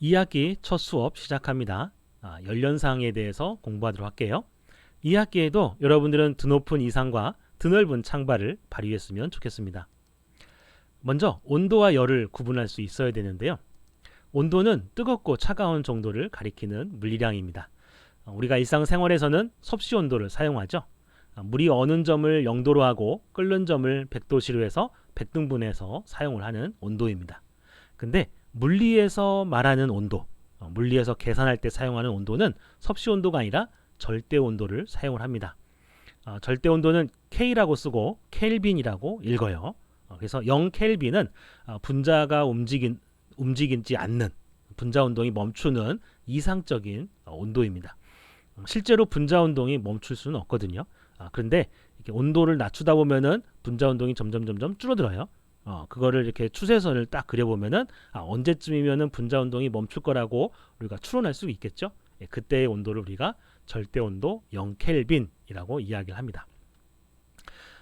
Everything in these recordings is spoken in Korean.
2학기 첫 수업 시작합니다. 연련사항에 대해서 공부하도록 할게요. 2학기에도 여러분들은 드높은 이상과 드넓은 창발을 발휘했으면 좋겠습니다. 먼저 온도와 열을 구분할 수 있어야 되는데요. 온도는 뜨겁고 차가운 정도를 가리키는 물리량입니다. 우리가 일상생활에서는 섭씨 온도를 사용하죠. 물이 어는 점을 0도로 하고 끓는 점을 100도씨로 해서 100등분해서 사용을 하는 온도입니다. 근데 물리에서 말하는 온도, 물리에서 계산할 때 사용하는 온도는 섭씨 온도가 아니라 절대 온도를 사용을 합니다. 절대 온도는 K라고 쓰고 켈빈이라고 읽어요. 그래서 0켈빈은 분자가 움직이지 않는, 분자 운동이 멈추는 이상적인 온도입니다. 실제로 분자 운동이 멈출 수는 없거든요. 그런데 이렇게 온도를 낮추다 보면은 분자 운동이 점점 줄어들어요. 그거를 이렇게 추세선을 딱 그려보면은 언제쯤이면은 분자 운동이 멈출 거라고 우리가 추론할 수 있겠죠. 그때의 온도를 우리가 절대 온도 0켈빈이라고 이야기를 합니다.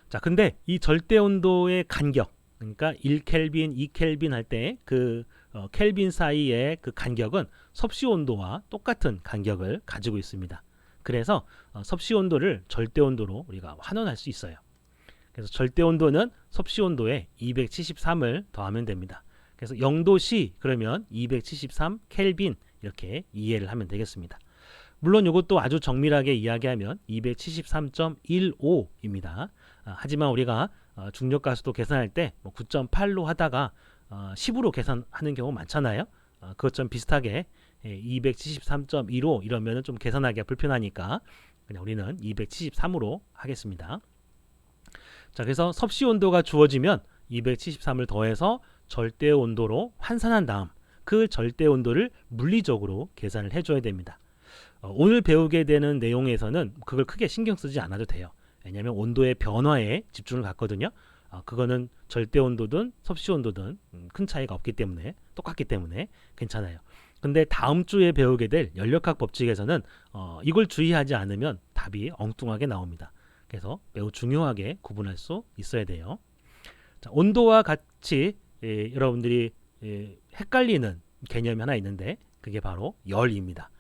자, 근데 이 절대 온도의 간격, 그러니까 1켈빈, 2켈빈 할 때 그 켈빈 사이의 그 간격은 섭씨 온도와 똑같은 간격을 가지고 있습니다. 그래서 섭씨 온도를 절대 온도로 우리가 환원할 수 있어요. 그래서 절대 온도는 섭씨 온도에 273을 더하면 됩니다. 그래서 0도씨 그러면 273 켈빈 이렇게 이해를 하면 되겠습니다. 물론 이것도 아주 정밀하게 이야기하면 273.15입니다. 하지만 우리가 중력가스도 계산할 때 9.8로 하다가 10으로 계산하는 경우 많잖아요. 그것좀 비슷하게 273.15 이러면 좀 계산하기가 불편하니까 그냥 우리는 273으로 하겠습니다. 자, 그래서 섭씨 온도가 주어지면 273을 더해서 절대 온도로 환산한 다음 그 절대 온도를 물리적으로 계산을 해줘야 됩니다. 오늘 배우게 되는 내용에서는 그걸 크게 신경 쓰지 않아도 돼요. 왜냐하면 온도의 변화에 집중을 갖거든요. 그거는 절대 온도든 섭씨 온도든 큰 차이가 없기 때문에 똑같기 때문에 괜찮아요. 근데 다음 주에 배우게 될 연력학 법칙에서는 이걸 주의하지 않으면 답이 엉뚱하게 나옵니다. 그래서 매우 중요하게 구분할 수 있어야 돼요. 자, 온도와 같이 여러분들이 헷갈리는 개념이 하나 있는데 그게 바로 열입니다.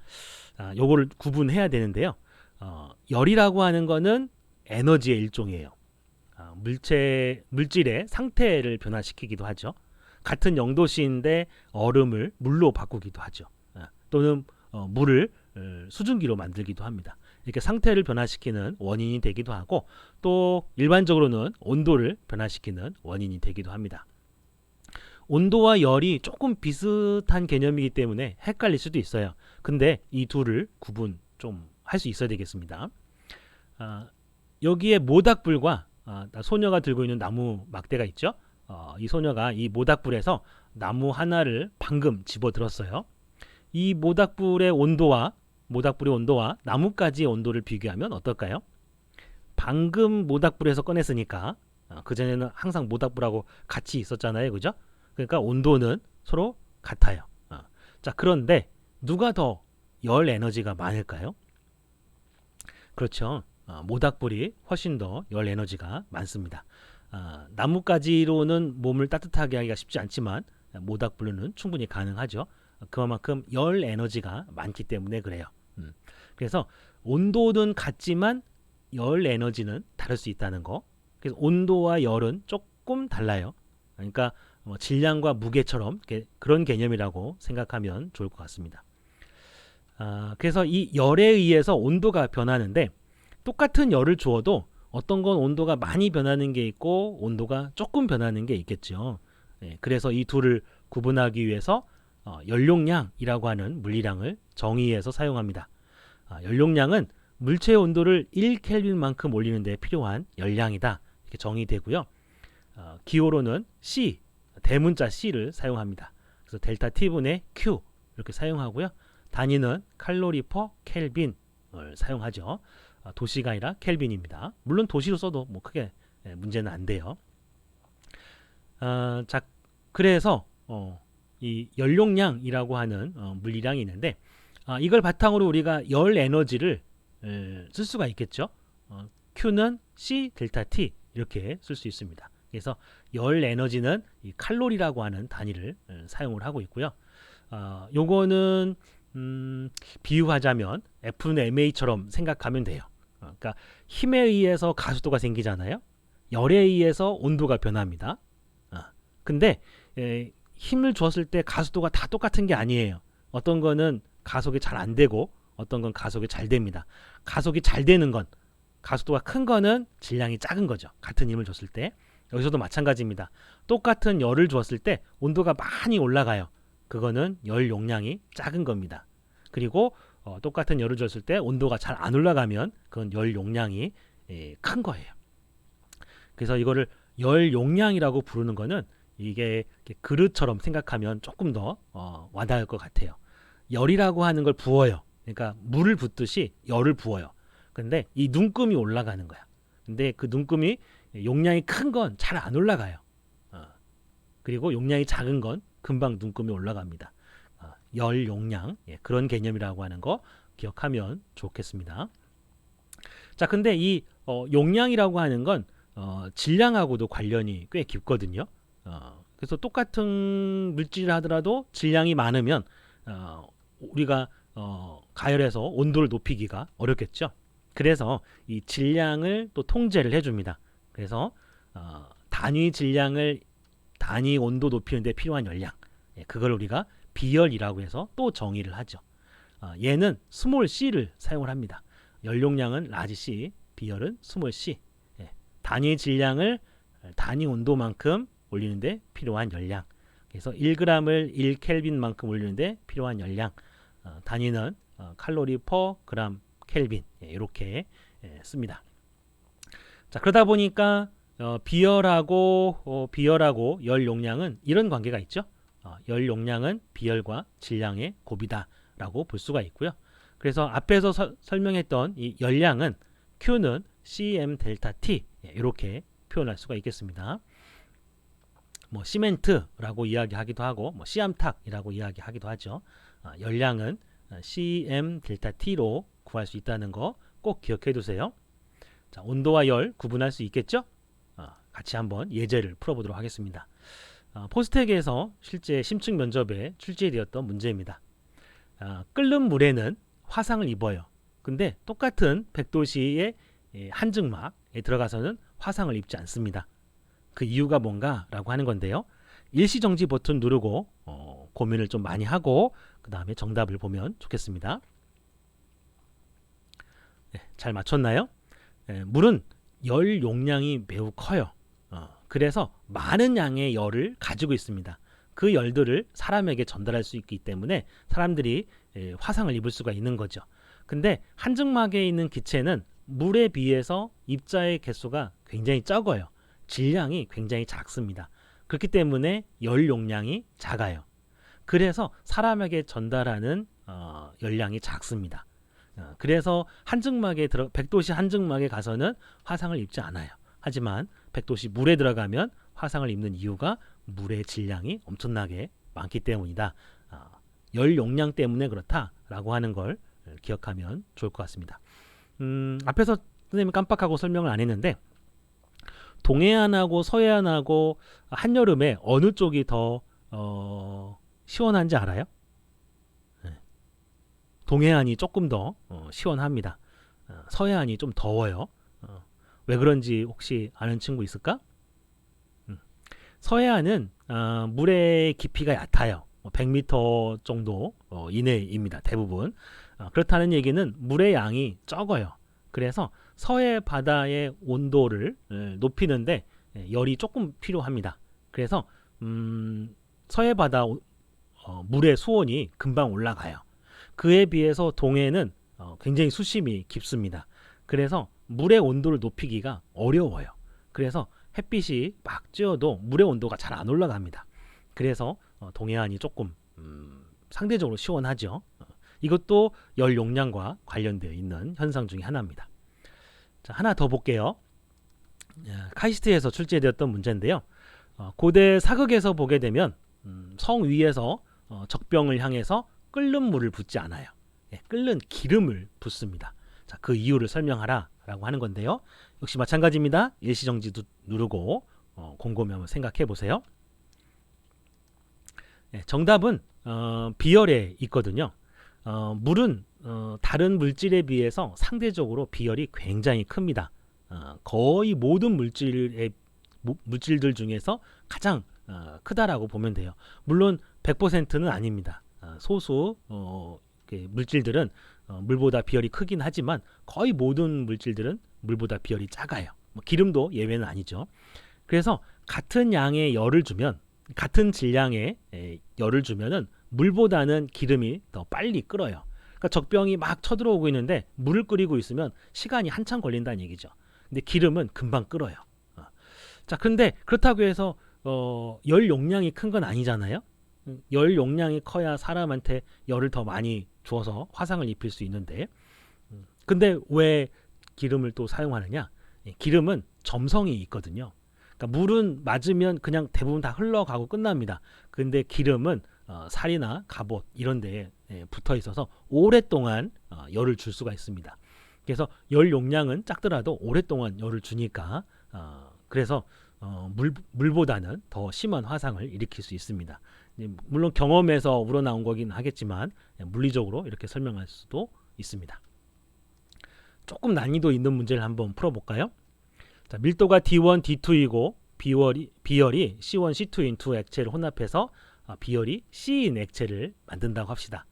요거를 구분해야 되는데요. 열이라고 하는 거는 에너지의 일종이에요. 물질의 상태를 변화시키기도 하죠. 같은 0도씨인데 얼음을 물로 바꾸기도 하죠. 또는 물을 수증기로 만들기도 합니다. 이렇게 상태를 변화시키는 원인이 되기도 하고 또 일반적으로는 온도를 변화시키는 원인이 되기도 합니다. 온도와 열이 조금 비슷한 개념이기 때문에 헷갈릴 수도 있어요. 근데 이 둘을 구분 좀 할 수 있어야 되겠습니다. 여기에 모닥불과 소녀가 들고 있는 나무 막대가 있죠. 이 소녀가 이 모닥불에서 나무 하나를 방금 집어들었어요. 이 모닥불의 온도와 나무까지의 온도를 비교하면 어떨까요? 방금 모닥불에서 꺼냈으니까 그전에는 항상 모닥불하고 같이 있었잖아요. 그죠? 그러니까 온도는 서로 같아요. 자, 그런데 누가 더 열 에너지가 많을까요? 그렇죠. 모닥불이 훨씬 더 열 에너지가 많습니다. 나뭇가지로는 몸을 따뜻하게 하기가 쉽지 않지만 모닥불로는 충분히 가능하죠. 그만큼 열 에너지가 많기 때문에 그래요. 그래서 온도는 같지만 열 에너지는 다를 수 있다는 거. 그래서 온도와 열은 조금 달라요. 그러니까 질량과 무게처럼 그런 개념이라고 생각하면 좋을 것 같습니다. 그래서 이 열에 의해서 온도가 변하는데 똑같은 열을 주어도 어떤 건 온도가 많이 변하는 게 있고 온도가 조금 변하는 게 있겠죠. 그래서 이 둘을 구분하기 위해서 연용량이라고 하는 물리량을 정의해서 사용합니다. 연용량은 물체의 온도를 1켈빈만큼 올리는 데 필요한 열량이다. 이렇게 정의되고요. 기호로는 C, 대문자 C를 사용합니다. 그래서 델타 T분의 Q 이렇게 사용하고요. 단위는 칼로리 퍼 켈빈을 사용하죠. 도시가 아니라 켈빈입니다. 물론 도시로 써도 뭐 크게 문제는 안 돼요. 자, 그래서 이 연용량이라고 하는 물리량이 있는데 이걸 바탕으로 우리가 열 에너지를 쓸 수가 있겠죠. Q는 C 델타 T 이렇게 쓸 수 있습니다. 그래서 열 에너지는 이 칼로리라고 하는 단위를 사용을 하고 있고요. 요거는 비유하자면 F는 ma처럼 생각하면 돼요. 그러니까 힘에 의해서 가속도가 생기잖아요. 열에 의해서 온도가 변합니다. 근데 힘을 줬을 때 가속도가 다 똑같은 게 아니에요. 어떤 거는 가속이 잘 안 되고 어떤 건 가속이 잘 됩니다. 가속이 잘 되는 건, 가속도가 큰 거는 질량이 작은 거죠. 같은 힘을 줬을 때. 여기서도 마찬가지입니다. 똑같은 열을 주었을 때 온도가 많이 올라가요. 그거는 열 용량이 작은 겁니다. 그리고 똑같은 열을 줬을 때 온도가 잘 안 올라가면 그건 열 용량이 큰 거예요. 그래서 이거를 열 용량이라고 부르는 거는 이게 그릇처럼 생각하면 조금 더 와닿을 것 같아요. 열이라고 하는 걸 부어요. 그러니까 물을 붓듯이 열을 부어요. 근데 이 눈금이 올라가는 거야. 근데 그 눈금이 용량이 큰 건 잘 안 올라가요. 그리고 용량이 작은 건 금방 눈금이 올라갑니다. 열 용량, 그런 개념이라고 하는 거 기억하면 좋겠습니다. 자, 근데 이 용량이라고 하는 건 질량하고도 관련이 꽤 깊거든요. 그래서 똑같은 물질을 하더라도 질량이 많으면 우리가 가열해서 온도를 높이기가 어렵겠죠. 그래서 이 질량을 또 통제를 해줍니다. 그래서 단위 질량을 단위 온도 높이는 데 필요한 열량, 그걸 우리가 비열이라고 해서 또 정의를 하죠. 얘는 스몰 c를 사용을 합니다. 열용량은 라지 c, 비열은 스몰 c. 단위 질량을 단위 온도만큼 올리는데 필요한 열량. 그래서 1g을 1켈빈만큼 올리는데 필요한 열량. 단위는 칼로리 퍼 그램 켈빈, 이렇게 씁니다. 자, 그러다 보니까 비열하고 열 용량은 이런 관계가 있죠. 열 용량은 비열과 질량의 곱이다라고 볼 수가 있고요. 그래서 앞에서 설명했던 이 열량은 Q는 cm 델타 T, 이렇게 표현할 수가 있겠습니다. 뭐 시멘트라고 이야기하기도 하고 뭐 씨암탉이라고 이야기하기도 하죠. 열량은 cm 델타 T로 구할 수 있다는 거 꼭 기억해 두세요. 자, 온도와 열 구분할 수 있겠죠? 같이 한번 예제를 풀어보도록 하겠습니다. 포스텍에서 실제 심층 면접에 출제되었던 문제입니다. 끓는 물에는 화상을 입어요. 근데 똑같은 100도씨의 한증막에 들어가서는 화상을 입지 않습니다. 그 이유가 뭔가라고 하는 건데요. 일시정지 버튼 누르고 고민을 좀 많이 하고 그 다음에 정답을 보면 좋겠습니다. 잘 맞췄나요? 물은 열 용량이 매우 커요. 그래서 많은 양의 열을 가지고 있습니다. 그 열들을 사람에게 전달할 수 있기 때문에 사람들이 화상을 입을 수가 있는 거죠. 근데 한증막에 있는 기체는 물에 비해서 입자의 개수가 굉장히 적어요. 질량이 굉장히 작습니다. 그렇기 때문에 열 용량이 작아요. 그래서 사람에게 전달하는 열량이 작습니다. 그래서 한증막에 100도씨 한증막에 가서는 화상을 입지 않아요. 하지만 100도씨 물에 들어가면 화상을 입는 이유가 물의 질량이 엄청나게 많기 때문이다. 열 용량 때문에 그렇다라고 하는 걸 기억하면 좋을 것 같습니다. 앞에서 선생님이 깜빡하고 설명을 안 했는데 동해안하고 서해안하고 한여름에 어느 쪽이 더 시원한지 알아요? 동해안이 조금 더 시원합니다. 서해안이 좀 더워요. 왜 그런지 혹시 아는 친구 있을까? 서해안은 물의 깊이가 얕아요. 100m 정도 이내입니다. 대부분. 그렇다는 얘기는 물의 양이 적어요. 그래서 서해 바다의 온도를 높이는데 열이 조금 필요합니다. 그래서 서해 바다 물의 수온이 금방 올라가요. 그에 비해서 동해는 굉장히 수심이 깊습니다. 그래서 물의 온도를 높이기가 어려워요. 그래서 햇빛이 막 쬐어도 물의 온도가 잘 안 올라갑니다. 그래서 동해안이 조금 상대적으로 시원하죠. 이것도 열 용량과 관련되어 있는 현상 중에 하나입니다. 자, 하나 더 볼게요. 카이스트에서 출제되었던 문제인데요. 고대 사극에서 보게 되면 성 위에서 적병을 향해서 끓는 물을 붓지 않아요. 끓는 기름을 붓습니다. 자, 그 이유를 설명하라 라고 하는 건데요. 역시 마찬가지입니다. 일시정지 누르고 곰곰이 한번 생각해 보세요. 정답은 비열에 있거든요. 물은 다른 물질에 비해서 상대적으로 비열이 굉장히 큽니다. 거의 모든 물질들 중에서 가장 크다라고 보면 돼요. 물론 100%는 아닙니다. 소수 물질들은 물보다 비열이 크긴 하지만 거의 모든 물질들은 물보다 비열이 작아요. 뭐 기름도 예외는 아니죠. 그래서 같은 양의 열을 주면 같은 질량의 열을 주면은 물보다는 기름이 더 빨리 끓어요. 그러니까 적병이 막 쳐들어오고 있는데 물을 끓이고 있으면 시간이 한참 걸린다는 얘기죠. 근데 기름은 금방 끓어요. 자, 그런데 그렇다고 해서 열 용량이 큰 건 아니잖아요. 열 용량이 커야 사람한테 열을 더 많이 주어서 화상을 입힐 수 있는데, 근데 왜 기름을 또 사용하느냐? 기름은 점성이 있거든요. 그러니까 물은 맞으면 그냥 대부분 다 흘러가고 끝납니다. 근데 기름은 살이나 갑옷 이런 데에 붙어 있어서 오랫동안 열을 줄 수가 있습니다. 그래서 열 용량은 작더라도 오랫동안 열을 주니까 그래서 물보다는 더 심한 화상을 일으킬 수 있습니다. 물론 경험에서 우러나온 거긴 하겠지만 물리적으로 이렇게 설명할 수도 있습니다. 조금 난이도 있는 문제를 한번 풀어볼까요? 자, 밀도가 D1, D2이고 비열이 C1, C2인 두 액체를 혼합해서 비열이 C인 액체를 만든다고 합시다.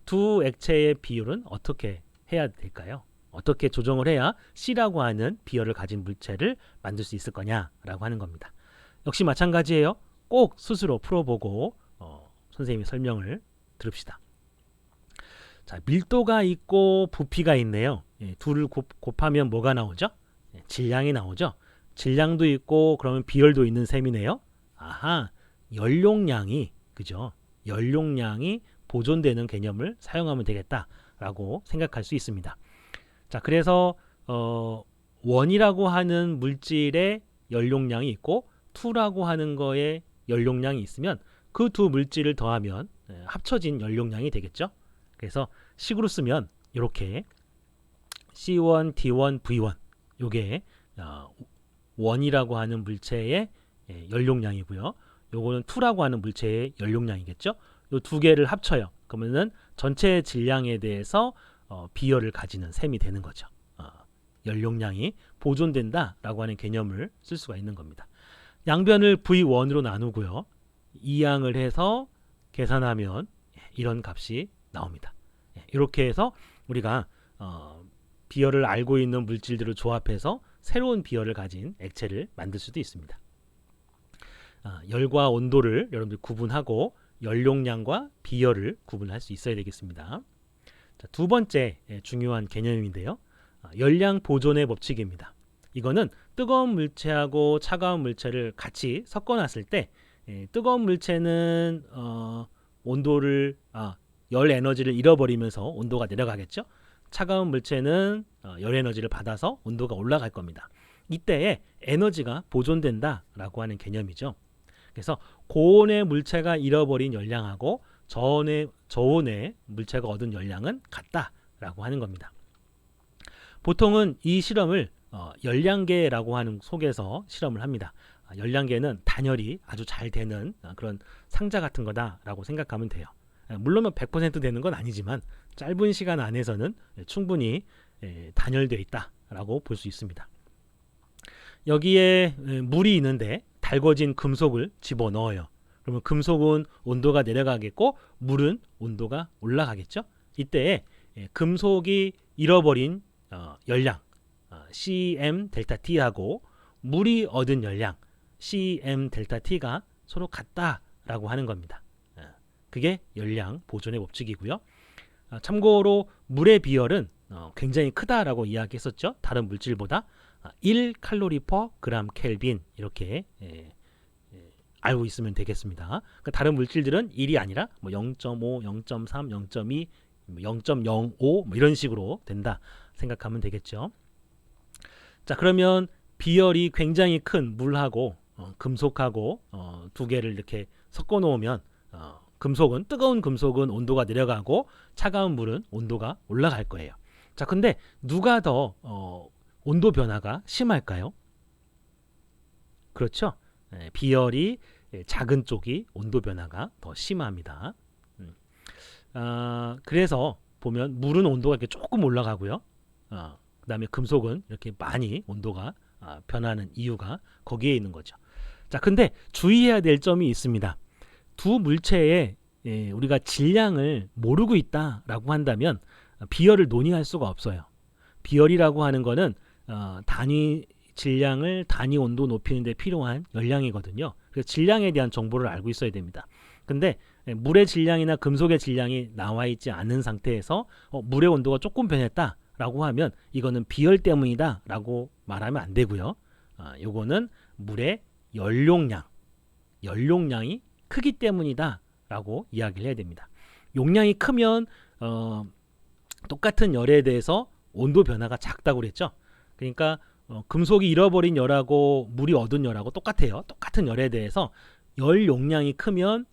두 액체의 비율은 어떻게 해야 될까요? 어떻게 조정을 해야 C라고 하는 비열을 가진 물체를 만들 수 있을 거냐라고 하는 겁니다. 역시 마찬가지예요. 꼭 스스로 풀어보고 선생님이 설명을 들읍시다. 자, 밀도가 있고 부피가 있네요. 둘을 곱하면 뭐가 나오죠? 질량이 나오죠. 질량도 있고 그러면 비열도 있는 셈이네요. 아하, 연용량이 그죠? 연용량이 보존되는 개념을 사용하면 되겠다라고 생각할 수 있습니다. 자, 그래서 원이라고 하는 물질의 연용량이 있고 2라고 하는 거에 연용량이 있으면 그 두 물질을 더하면 합쳐진 연용량이 되겠죠. 그래서 식으로 쓰면 이렇게 C1, D1, V1 요게 원이라고 하는 물체의 연용량이고요. 요거는 2라고 하는 물체의 연용량이겠죠. 요 두 개를 합쳐요. 그러면은 전체 질량에 대해서 비열을 가지는 셈이 되는 거죠. 연용량이 보존된다라고 하는 개념을 쓸 수가 있는 겁니다. 양변을 V1으로 나누고요. 이항을 해서 계산하면 이런 값이 나옵니다. 이렇게 해서 우리가 비열을 알고 있는 물질들을 조합해서 새로운 비열을 가진 액체를 만들 수도 있습니다. 열과 온도를 여러분들 구분하고 연용량과 비열을 구분할 수 있어야 되겠습니다. 자, 두 번째 중요한 개념인데요. 열량 보존의 법칙입니다. 이거는 뜨거운 물체하고 차가운 물체를 같이 섞어놨을 때 뜨거운 물체는 온도를 열 에너지를 잃어버리면서 온도가 내려가겠죠. 차가운 물체는 열 에너지를 받아서 온도가 올라갈 겁니다. 이때에 에너지가 보존된다라고 하는 개념이죠. 그래서 고온의 물체가 잃어버린 열량하고 저온의 물체가 얻은 열량은 같다라고 하는 겁니다. 보통은 이 실험을 열량계라고 하는 속에서 실험을 합니다. 열량계는 단열이 아주 잘 되는 그런 상자 같은 거다라고 생각하면 돼요. 물론 100% 되는 건 아니지만 짧은 시간 안에서는 충분히 단열되어 있다라고 볼 수 있습니다. 여기에 물이 있는데 달궈진 금속을 집어넣어요. 그러면 금속은 온도가 내려가겠고 물은 온도가 올라가겠죠. 이때에 금속이 잃어버린 열량 Cm 델타 T하고 물이 얻은 열량 Cm 델타 T가 서로 같다라고 하는 겁니다. 그게 열량 보존의 법칙이고요. 참고로 물의 비열은 굉장히 크다라고 이야기했었죠. 다른 물질보다 1 칼로리 퍼 그램 켈빈 이렇게 알고 있으면 되겠습니다. 그러니까 다른 물질들은 1이 아니라 뭐 0.5, 0.3, 0.2, 0.05 뭐 이런 식으로 된다 생각하면 되겠죠. 자, 그러면 비열이 굉장히 큰 물하고 금속하고 두 개를 이렇게 섞어 놓으면 금속은 뜨거운 금속은 온도가 내려가고 차가운 물은 온도가 올라갈 거예요. 자, 근데 누가 더 온도 변화가 심할까요? 그렇죠. 비열이 작은 쪽이 온도 변화가 더 심합니다. 그래서 보면 물은 온도가 이렇게 조금 올라가고요. 그 다음에 금속은 이렇게 많이 온도가 변하는 이유가 거기에 있는 거죠. 자, 근데 주의해야 될 점이 있습니다. 두 물체의 우리가 질량을 모르고 있다라고 한다면 비열을 논의할 수가 없어요. 비열이라고 하는 거는 단위 질량을 단위 온도 높이는 데 필요한 열량이거든요. 그래서 질량에 대한 정보를 알고 있어야 됩니다. 근데 물의 질량이나 금속의 질량이 나와 있지 않은 상태에서 물의 온도가 조금 변했다라고 하면 이거는 비열 때문이다라고 말하면 안 되고요. 요거는 물의 연용량이 크기 때문이다라고 이야기를 해야 됩니다. 용량이 크면 똑같은 열에 대해서 온도 변화가 작다고 그랬죠. 그러니까 금속이 잃어버린 열하고 물이 얻은 열하고 똑같아요. 똑같은 열에 대해서 열 용량이 크면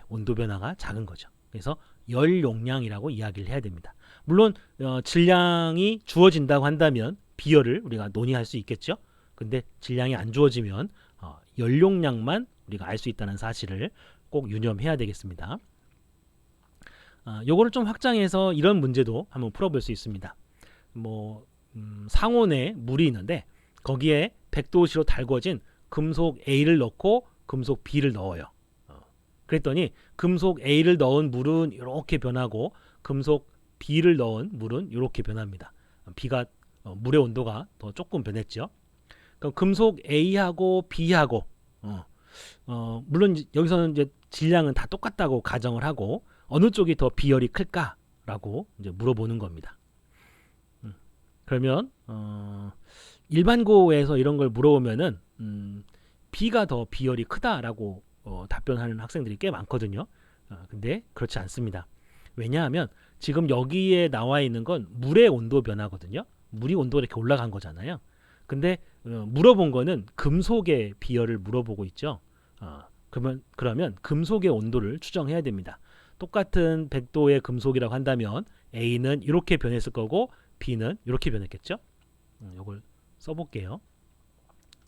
온도 변화가 작은 거죠. 그래서 열 용량이라고 이야기를 해야 됩니다. 물론 질량이 주어진다고 한다면 비열을 우리가 논의할 수 있겠죠. 근데 질량이 안 주어지면 열 용량만 우리가 알 수 있다는 사실을 꼭 유념해야 되겠습니다. 요거를 좀 확장해서 이런 문제도 한번 풀어볼 수 있습니다. 상온에 물이 있는데 거기에 100도씨로 달궈진 금속 A를 넣고 금속 B를 넣어요. 그랬더니 금속 A를 넣은 물은 이렇게 변하고 금속 B를 넣은 물은 이렇게 변합니다. B가 물의 온도가 더 조금 변했죠. 그럼 금속 A하고 B하고 물론 여기서는 이제 질량은 다 똑같다고 가정을 하고 어느 쪽이 더 비열이 클까라고 이제 물어보는 겁니다. 그러면 일반고에서 이런 걸 물어보면은 B가 더 비열이 크다라고 답변하는 학생들이 꽤 많거든요. 근데 그렇지 않습니다. 왜냐하면 지금 여기에 나와 있는 건 물의 온도 변화거든요. 물이 온도가 이렇게 올라간 거잖아요. 근데 물어본 거는 금속의 비열을 물어보고 있죠. 그러면 금속의 온도를 추정해야 됩니다. 똑같은 100도의 금속이라고 한다면 A는 이렇게 변했을 거고 B는 이렇게 변했겠죠. 이걸 써볼게요.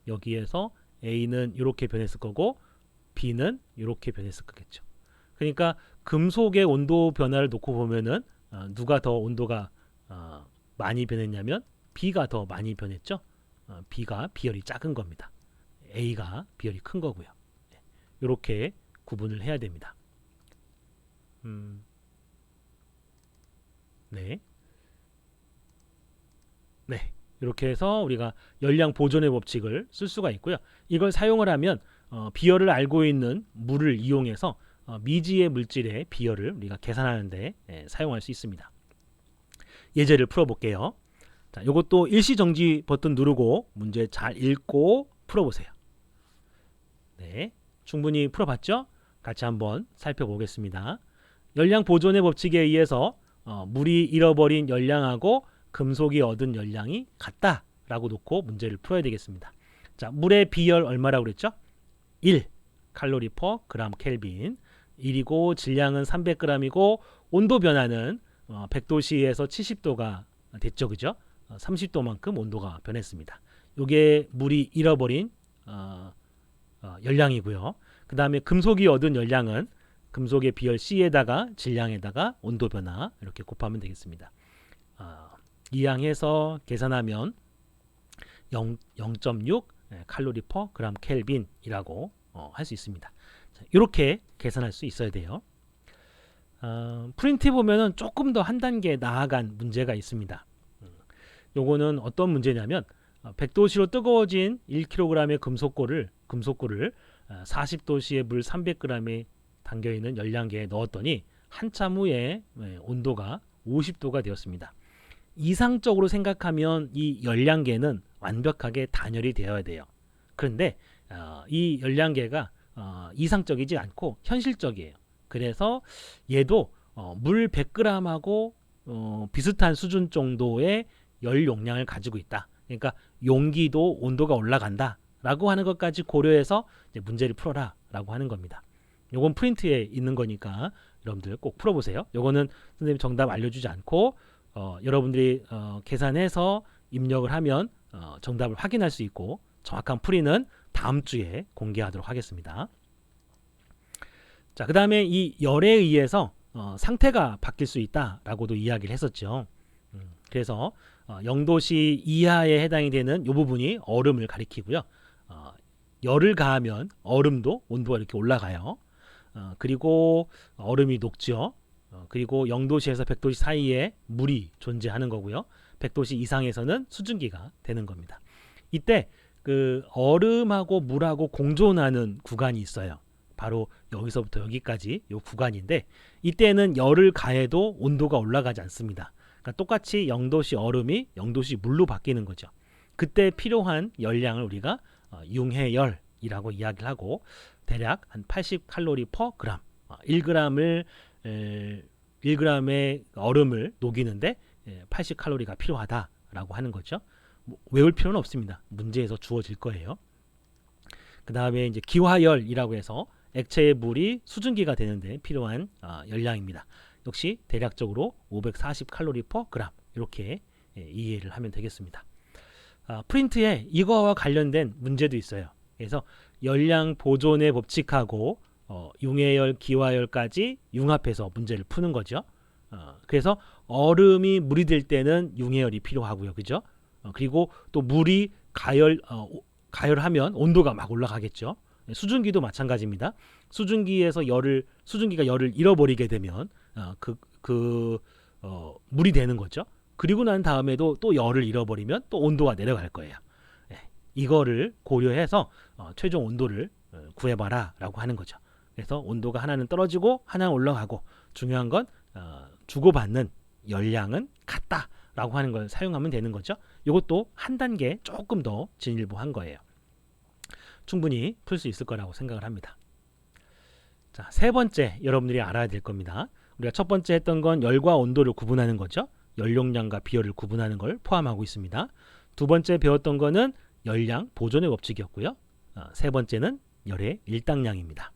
여기에서 A는 이렇게 변했을 거고 B는 이렇게 변했을 거겠죠. 그러니까 금속의 온도 변화를 놓고 보면은 누가 더 온도가 많이 변했냐면 B가 더 많이 변했죠. B가 비열이 작은 겁니다. A가 비열이 큰 거고요. 이렇게 구분을 해야 됩니다. 네. 이렇게 해서 우리가 열량 보존의 법칙을 쓸 수가 있고요. 이걸 사용을 하면 비열을 알고 있는 물을 이용해서 미지의 물질의 비열을 우리가 계산하는 데 사용할 수 있습니다. 예제를 풀어볼게요. 자, 이것도 일시정지 버튼 누르고 문제 잘 읽고 풀어보세요. 네, 충분히 풀어봤죠? 같이 한번 살펴보겠습니다. 열량 보존의 법칙에 의해서 물이 잃어버린 열량하고 금속이 얻은 열량이 같다라고 놓고 문제를 풀어야 되겠습니다. 자, 물의 비열 얼마라고 그랬죠? 1 칼로리 퍼 그램 켈빈. 1이고 질량은 300g이고 온도 변화는 100도씨에서 70도가 됐죠. 그죠? 30도만큼 온도가 변했습니다. 이게 물이 잃어버린 열량이고요. 그 다음에 금속이 얻은 열량은 금속의 비열 C에다가 질량에다가 온도 변화 이렇게 곱하면 되겠습니다. 이항해서 계산하면 0.6 칼로리 퍼 그램 켈빈이라고 할 수 있습니다. 자, 이렇게 계산할 수 있어야 돼요. 프린트에 보면은 조금 더 한 단계 나아간 문제가 있습니다. 요거는 어떤 문제냐면 100도씨로 뜨거워진 1kg의 금속고를 40도씨의 물 300g에 담겨있는 열량계에 넣었더니 한참 후에 온도가 50도가 되었습니다. 이상적으로 생각하면 이 열량계는 완벽하게 단열이 되어야 돼요. 그런데 이 열량계가 이상적이지 않고 현실적이에요. 그래서 얘도 물 100g하고 비슷한 수준 정도의 열 용량을 가지고 있다. 그러니까 용기도 온도가 올라간다 라고 하는 것까지 고려해서 이제 문제를 풀어라 라고 하는 겁니다. 요건 프린트에 있는 거니까 여러분들 꼭 풀어보세요. 요거는 선생님 정답 알려주지 않고 여러분들이 계산해서 입력을 하면 정답을 확인할 수 있고 정확한 풀이는 다음 주에 공개하도록 하겠습니다. 자, 그 다음에 이 열에 의해서 상태가 바뀔 수 있다라고도 이야기를 했었죠. 그래서 0도씨 이하에 해당이 되는 이 부분이 얼음을 가리키고요. 열을 가하면 얼음도 온도가 이렇게 올라가요. 그리고 얼음이 녹죠. 그리고 0도씨에서 100도씨 사이에 물이 존재하는 거고요. 100도씨 이상에서는 수증기가 되는 겁니다. 이때 그 얼음하고 물하고 공존하는 구간이 있어요. 바로 여기서부터 여기까지 이 구간인데, 이때는 열을 가해도 온도가 올라가지 않습니다. 그러니까 똑같이 0도씨 얼음이 0도씨 물로 바뀌는 거죠. 그때 필요한 열량을 우리가 융해열이라고 이야기를 하고, 대략 한 80칼로리 퍼 그램, 1g의 얼음을 녹이는데 80칼로리가 필요하다라고 하는 거죠. 뭐 외울 필요는 없습니다. 문제에서 주어질 거예요. 그 다음에 이제 기화열이라고 해서 액체의 물이 수증기가 되는데 필요한 열량입니다. 역시 대략적으로 540칼로리 퍼 그램, 이렇게 이해를 하면 되겠습니다. 프린트에 이거와 관련된 문제도 있어요. 그래서 열량 보존의 법칙하고 융해열, 기화열까지 융합해서 문제를 푸는 거죠. 그래서 얼음이 물이 될 때는 융해열이 필요하고요, 그죠? 그리고 또 물이 가열하면 온도가 막 올라가겠죠. 수증기도 마찬가지입니다. 수증기가 열을 잃어버리게 되면 물이 되는 거죠. 그리고 난 다음에도 또 열을 잃어버리면 또 온도가 내려갈 거예요. 이거를 고려해서 최종 온도를 구해봐라 라고 하는 거죠. 그래서 온도가 하나는 떨어지고 하나는 올라가고, 중요한 건 주고받는 열량은 같다 라고 하는 걸 사용하면 되는 거죠. 이것도 한 단계 조금 더 진일보한 거예요. 충분히 풀 수 있을 거라고 생각을 합니다. 자, 세 번째 여러분들이 알아야 될 겁니다. 우리가 첫 번째 했던 건 열과 온도를 구분하는 거죠. 연용량과 비열을 구분하는 걸 포함하고 있습니다. 두 번째 배웠던 거는 열량 보존의 법칙이었고요. 세 번째는 열의 일당량입니다.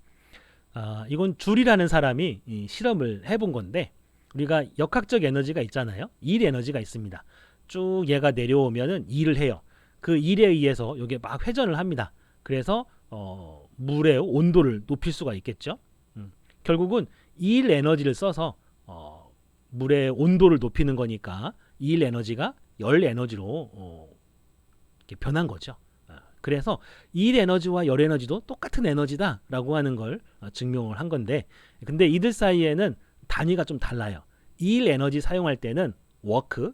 이건 줄이라는 사람이 실험을 해본 건데, 우리가 역학적 에너지가 있잖아요. 일 에너지가 있습니다. 쭉 얘가 내려오면은 일을 해요. 그 일에 의해서 이게 막 회전을 합니다. 그래서 물의 온도를 높일 수가 있겠죠. 결국은 일 에너지를 써서 물의 온도를 높이는 거니까 일 에너지가 열 에너지로 이렇게 변한 거죠. 그래서 일 에너지와 열 에너지도 똑같은 에너지다라고 하는 걸 증명을 한 건데, 근데 이들 사이에는 단위가 좀 달라요. 일 에너지 사용할 때는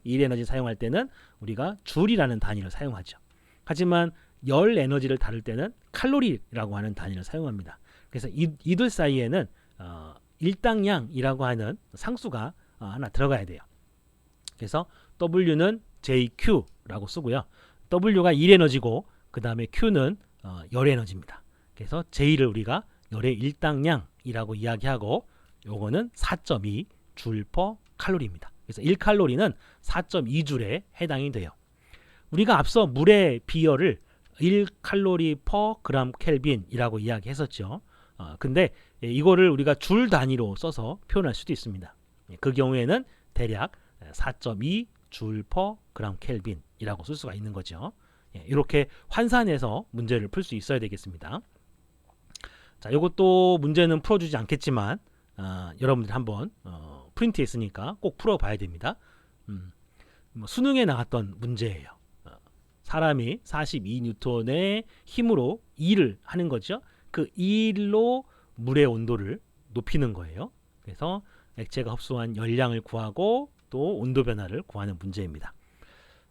일 에너지 사용할 때는 우리가 줄이라는 단위를 사용하죠. 하지만 열 에너지를 다룰 때는 칼로리라고 하는 단위를 사용합니다. 그래서 이들 사이에는 일당량이라고 하는 상수가 하나 들어가야 돼요. 그래서 W는 JQ라고 쓰고요. W가 일 에너지고 그 다음에 Q는 열 에너지입니다. 그래서 J를 우리가 열의 일당량이라고 이야기하고, 요거는 4.2 줄 퍼 칼로리입니다. 그래서 1칼로리는 4.2줄에 해당이 돼요. 우리가 앞서 물의 비열을 1칼로리 퍼 그램 켈빈이라고 이야기했었죠. 근데 이거를 우리가 줄 단위로 써서 표현할 수도 있습니다. 그 경우에는 대략 4.2 줄 퍼 그램 켈빈이라고 쓸 수가 있는 거죠. 이렇게 환산해서 문제를 풀 수 있어야 되겠습니다. 자, 이것도 문제는 풀어주지 않겠지만 여러분들 한번 프린트에 있으니까 꼭 풀어봐야 됩니다. 수능에 나왔던 문제예요. 사람이 42뉴턴의 힘으로 일을 하는 거죠. 그 일로 물의 온도를 높이는 거예요. 그래서 액체가 흡수한 열량을 구하고 또 온도 변화를 구하는 문제입니다.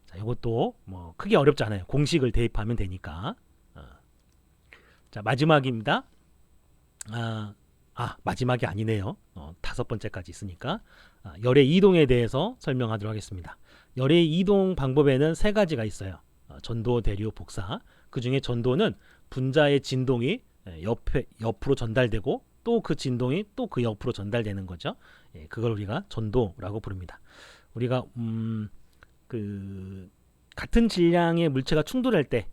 자, 이것도 뭐 크게 어렵지 않아요. 공식을 대입하면 되니까. 자, 마지막입니다. 마지막이 아니네요. 5번째까지 있으니까 열의 이동에 대해서 설명하도록 하겠습니다. 열의 이동 방법에는 3가지가 있어요. 전도, 대류, 복사. 그 중에 전도는 분자의 진동이 옆으로 전달되고 또 그 진동이 또 그 옆으로 전달되는 거죠. 그걸 우리가 전도라고 부릅니다. 우리가 같은 질량의 물체가 충돌할 때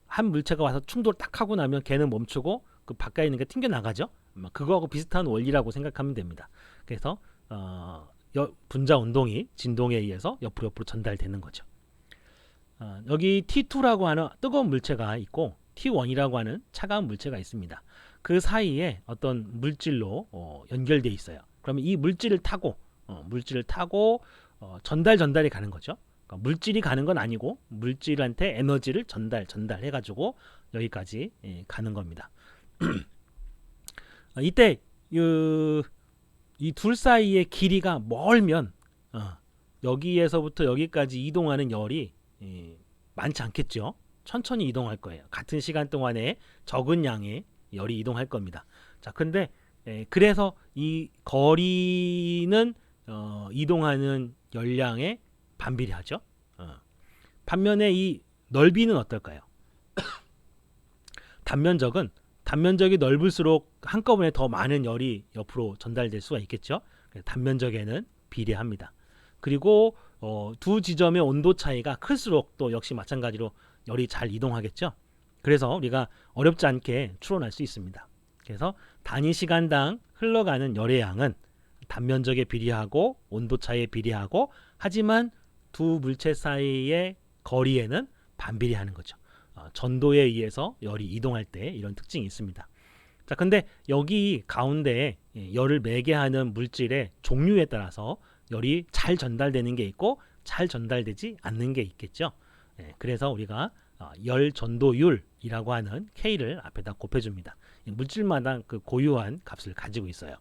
한 물체가 와서 충돌 딱 하고 나면 걔는 멈추고 그 바깥에 있는 게 튕겨 나가죠. 그거하고 비슷한 원리라고 생각하면 됩니다. 그래서 분자 운동이 진동에 의해서 옆으로 전달되는 거죠. 여기 T2라고 하는 뜨거운 물체가 있고 T1이라고 하는 차가운 물체가 있습니다. 그 사이에 어떤 물질로 연결되어 있어요. 그러면 이 물질을 타고 전달이 가는 거죠. 그러니까 물질이 가는 건 아니고 물질한테 에너지를 전달해가지고 여기까지 가는 겁니다. 이때 이 둘 사이의 길이가 멀면 여기에서부터 여기까지 이동하는 열이 많지 않겠죠. 천천히 이동할 거예요. 같은 시간 동안에 적은 양의 열이 이동할 겁니다. 자, 근데 그래서 이 거리는 이동하는 열량에 반비례하죠. 반면에 이 넓이는 어떨까요? 단면적이 넓을수록 한꺼번에 더 많은 열이 옆으로 전달될 수가 있겠죠. 단면적에는 비례합니다. 그리고 두 지점의 온도 차이가 클수록 또 역시 마찬가지로 열이 잘 이동하겠죠. 그래서 우리가 어렵지 않게 추론할 수 있습니다. 그래서 단위 시간당 흘러가는 열의 양은 단면적에 비례하고 온도 차이에 비례하고 하지만 두 물체 사이의 거리에는 반비례하는 거죠. 전도에 의해서 열이 이동할 때 이런 특징이 있습니다. 자, 근데 여기 가운데 열을 매게 하는 물질의 종류에 따라서 열이 잘 전달되는 게 있고 잘 전달되지 않는 게 있겠죠. 그래서 우리가 열 전도율이라고 하는 K를 앞에다 곱해줍니다. 물질마다 그 고유한 값을 가지고 있어요.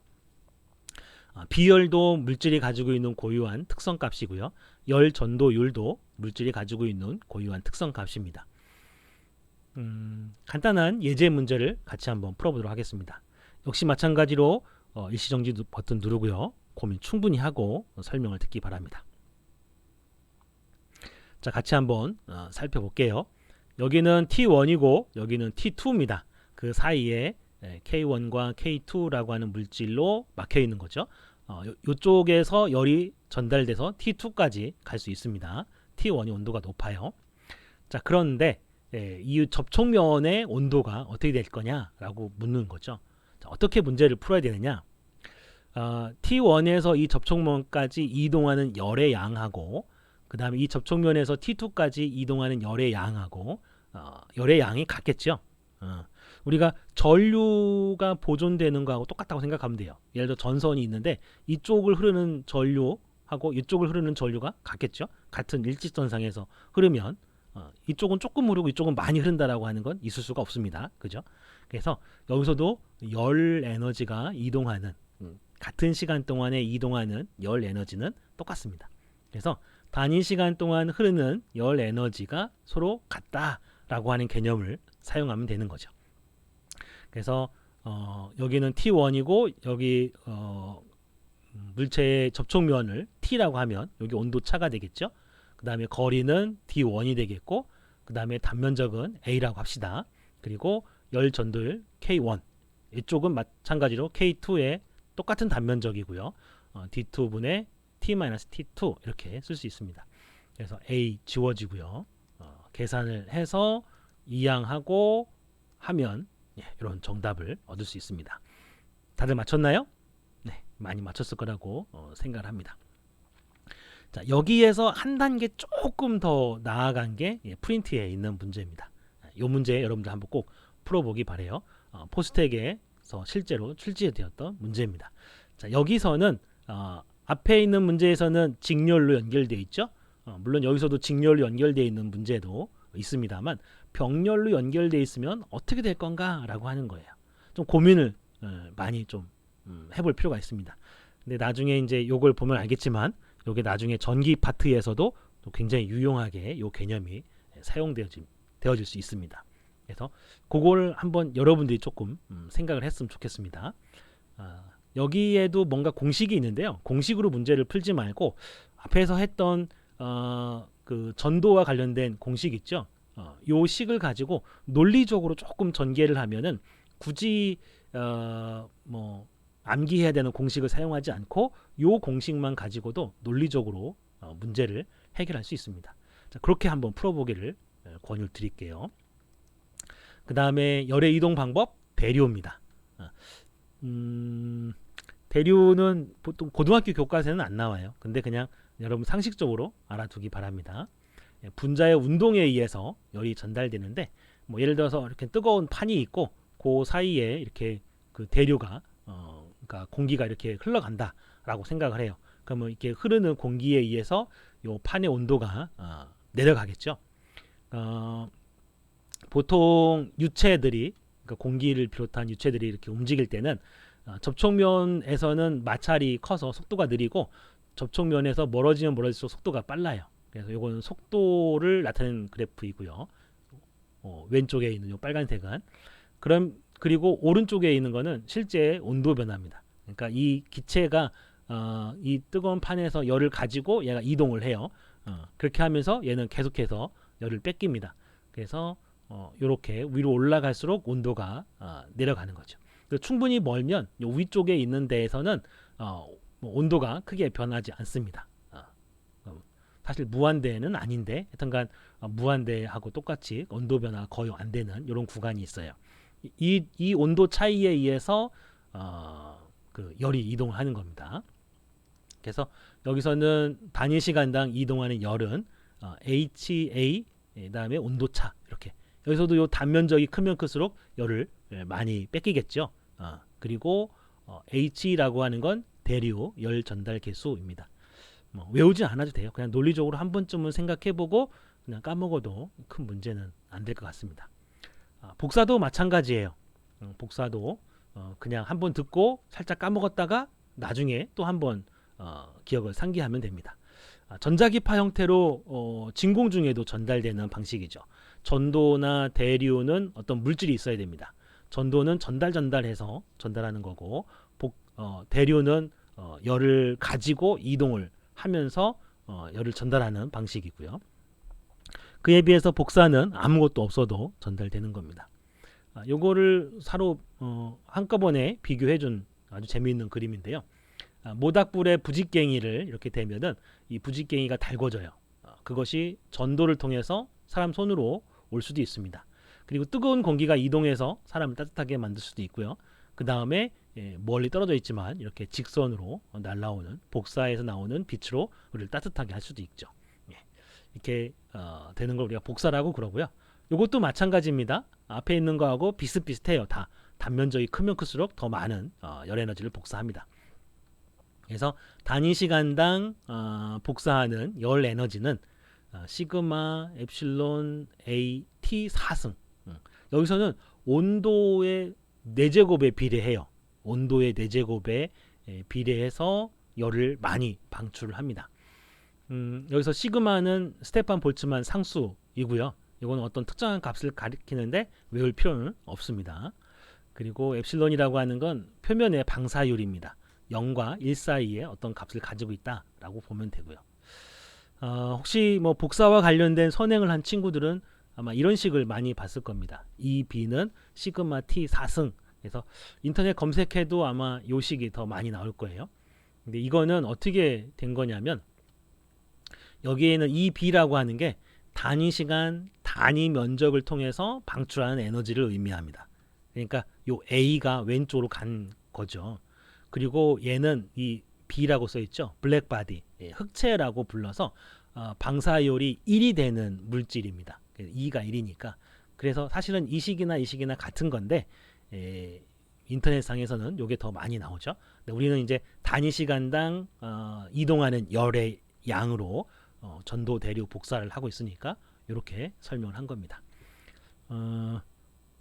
비열도 물질이 가지고 있는 고유한 특성 값이고요. 열 전도율도 물질이 가지고 있는 고유한 특성 값입니다. 간단한 예제 문제를 같이 한번 풀어보도록 하겠습니다. 역시 마찬가지로 일시정지 버튼 누르고요. 고민 충분히 하고 설명을 듣기 바랍니다. 자, 같이 한번 살펴볼게요. 여기는 T1이고 여기는 T2입니다. 그 사이에 K1과 K2라고 하는 물질로 막혀 있는 거죠. 이쪽에서 열이 전달돼서 T2까지 갈 수 있습니다. T1이 온도가 높아요. 자, 그런데 이 접촉면의 온도가 어떻게 될 거냐라고 묻는 거죠. 자, 어떻게 문제를 풀어야 되느냐? T1에서 이 접촉면까지 이동하는 열의 양하고 그 다음에 이 접촉면에서 T2까지 이동하는 열의 양하고 열의 양이 같겠죠. 우리가 전류가 보존되는 거하고 똑같다고 생각하면 돼요. 예를 들어 전선이 있는데 이쪽을 흐르는 전류하고 이쪽을 흐르는 전류가 같겠죠. 같은 일직선상에서 흐르면 이쪽은 조금 흐르고 이쪽은 많이 흐른다라고 하는 건 있을 수가 없습니다. 그죠? 그래서 여기서도 열 에너지가 이동하는 같은 시간 동안에 이동하는 열 에너지는 똑같습니다. 그래서 단위 시간 동안 흐르는 열 에너지가 서로 같다라고 하는 개념을 사용하면 되는 거죠. 그래서 여기는 T1이고 여기 물체의 접촉면을 T라고 하면 여기 온도 차가 되겠죠. 그 다음에 거리는 D1이 되겠고 그 다음에 단면적은 A라고 합시다. 그리고 열 전도율 K1 이쪽은 마찬가지로 K2의 똑같은 단면적이고요. D2분의 T-T2 이렇게 쓸 수 있습니다. 그래서 A 지워지고요. 계산을 해서 이항하고 하면 이런 정답을 얻을 수 있습니다. 다들 맞췄나요? 네, 많이 맞췄을 거라고 생각을 합니다. 자, 여기에서 한 단계 조금 더 나아간 게 프린트에 있는 문제입니다. 이 문제 여러분들 한번 꼭 풀어보기 바래요. 포스텍에서 실제로 출제되었던 문제입니다. 자, 여기서는 앞에 있는 문제에서는 직렬로 연결되어 있죠. 물론 여기서도 직렬로 연결되어 있는 문제도 있습니다만 병렬로 연결되어 있으면 어떻게 될 건가 라고 하는 거예요. 좀 고민을 많이 좀 해볼 필요가 있습니다. 근데 나중에 이제 요걸 보면 알겠지만 요게 나중에 전기 파트에서도 또 굉장히 유용하게 요 개념이 사용되어질 수 있습니다. 그래서 그걸 한번 여러분들이 조금 생각을 했으면 좋겠습니다. 여기에도 뭔가 공식이 있는데요. 공식으로 문제를 풀지 말고 앞에서 했던 그 전도와 관련된 공식 있죠. 요 식을 가지고 논리적으로 조금 전개를 하면은 굳이 뭐 암기해야 되는 공식을 사용하지 않고 요 공식만 가지고도 논리적으로 문제를 해결할 수 있습니다. 자, 그렇게 한번 풀어보기를 권유를 드릴게요. 그 다음에 열의 이동 방법 대류입니다. 대류는 보통 고등학교 교과서에는 안 나와요. 근데 그냥 여러분 상식적으로 알아두기 바랍니다. 분자의 운동에 의해서 열이 전달되는데 뭐 예를 들어서 이렇게 뜨거운 판이 있고 그 사이에 이렇게 그 대류가 그러니까 공기가 이렇게 흘러간다라고 생각을 해요. 그러면 이렇게 흐르는 공기에 의해서 요 판의 온도가 내려가겠죠. 보통 유체들이 그러니까 공기를 비롯한 유체들이 이렇게 움직일 때는 접촉면에서는 마찰이 커서 속도가 느리고 접촉면에서 멀어지면 멀어질수록 속도가 빨라요. 그래서 이거는 속도를 나타내는 그래프이고요. 왼쪽에 있는 요 빨간색은 그리고 오른쪽에 있는 거는 실제 온도 변화입니다. 그러니까 이 기체가 이 뜨거운 판에서 열을 가지고 얘가 이동을 해요. 그렇게 하면서 얘는 계속해서 열을 뺏깁니다. 그래서 이렇게 위로 올라갈수록 온도가 내려가는 거죠. 충분히 멀면 요 위쪽에 있는 데에서는 온도가 크게 변하지 않습니다. 사실 무한대는 아닌데 하여튼간 무한대하고 똑같이 온도 변화 거의 안 되는 이런 구간이 있어요. 이 온도 차이에 의해서 그 열이 이동하는 겁니다. 그래서 여기서는 단위 시간당 이동하는 열은 HA 그다음에 온도차 이렇게 여기서도 요 단면적이 크면 클수록 열을 많이 뺏기겠죠. 그리고 H라고 하는 건 대류 열 전달 계수입니다. 외우지 않아도 돼요. 그냥 논리적으로 한 번쯤은 생각해보고 그냥 까먹어도 큰 문제는 안 될 것 같습니다. 복사도 마찬가지예요. 복사도 그냥 한 번 듣고 살짝 까먹었다가 나중에 또 한 번 기억을 상기하면 됩니다. 전자기파 형태로 진공 중에도 전달되는 방식이죠. 전도나 대류는 어떤 물질이 있어야 됩니다. 전도는 전달해서 전달하는 거고 대류는 열을 가지고 이동을 하면서 열을 전달하는 방식이고요. 그에 비해서 복사는 아무것도 없어도 전달되는 겁니다. 요거를 서로 한꺼번에 비교해준 아주 재미있는 그림인데요. 모닥불에 부직갱이를 이렇게 대면은 이 부직갱이가 달궈져요. 그것이 전도를 통해서 사람 손으로 올 수도 있습니다. 그리고 뜨거운 공기가 이동해서 사람을 따뜻하게 만들 수도 있고요. 그 다음에 멀리 떨어져 있지만 이렇게 직선으로 날아오는 복사에서 나오는 빛으로 우리를 따뜻하게 할 수도 있죠. 이렇게 되는 걸 우리가 복사라고 그러고요. 이것도 마찬가지입니다. 앞에 있는 거하고 비슷비슷해요. 다 단면적이 크면 클수록 더 많은 열 에너지를 복사합니다. 그래서 단위 시간당 복사하는 열 에너지는 시그마 엡실론 A T 4승. 여기서는 온도의 4제곱에 비례해요. 온도의 4제곱에 비례해서 열을 많이 방출을 합니다. 여기서 시그마는 스테판 볼츠만 상수이고요. 이건 어떤 특정한 값을 가리키는데 외울 필요는 없습니다. 그리고 엡실론이라고 하는 건 표면의 방사율입니다. 0과 1 사이에 어떤 값을 가지고 있다라고 보면 되고요. 혹시 뭐 복사와 관련된 선행을 한 친구들은 아마 이런 식을 많이 봤을 겁니다. 이 B는 시그마 T 4승. 그래서 인터넷 검색해도 아마 이 식이 더 많이 나올 거예요. 근데 이거는 어떻게 된 거냐면 여기에는 이 B라고 하는 게 단위 시간, 단위 면적을 통해서 방출하는 에너지를 의미합니다. 그러니까 요 A가 왼쪽으로 간 거죠. 그리고 얘는 이 B라고 써 있죠. 블랙바디, 흑체라고 불러서 방사율이 1이 되는 물질입니다. 2가 1이니까. 그래서 사실은 이 식이나 같은 건데 인터넷상에서는 이게 더 많이 나오죠. 근데 우리는 이제 단위 시간당 이동하는 열의 양으로 전도, 대류, 복사를 하고 있으니까 이렇게 설명을 한 겁니다.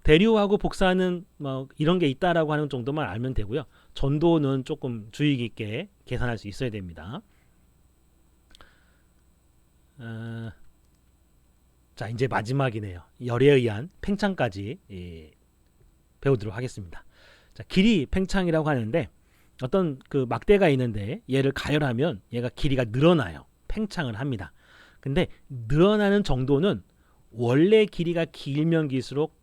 대류하고 복사는 뭐 이런 게 있다라고 하는 정도만 알면 되고요. 전도는 조금 주의 깊게 계산할 수 있어야 됩니다. 자, 이제 마지막이네요. 열에 의한 팽창까지 배우도록 하겠습니다. 자, 길이 팽창이라고 하는데 어떤 그 막대가 있는데 얘를 가열하면 얘가 길이가 늘어나요. 팽창을 합니다. 근데 늘어나는 정도는 원래 길이가 길면 길수록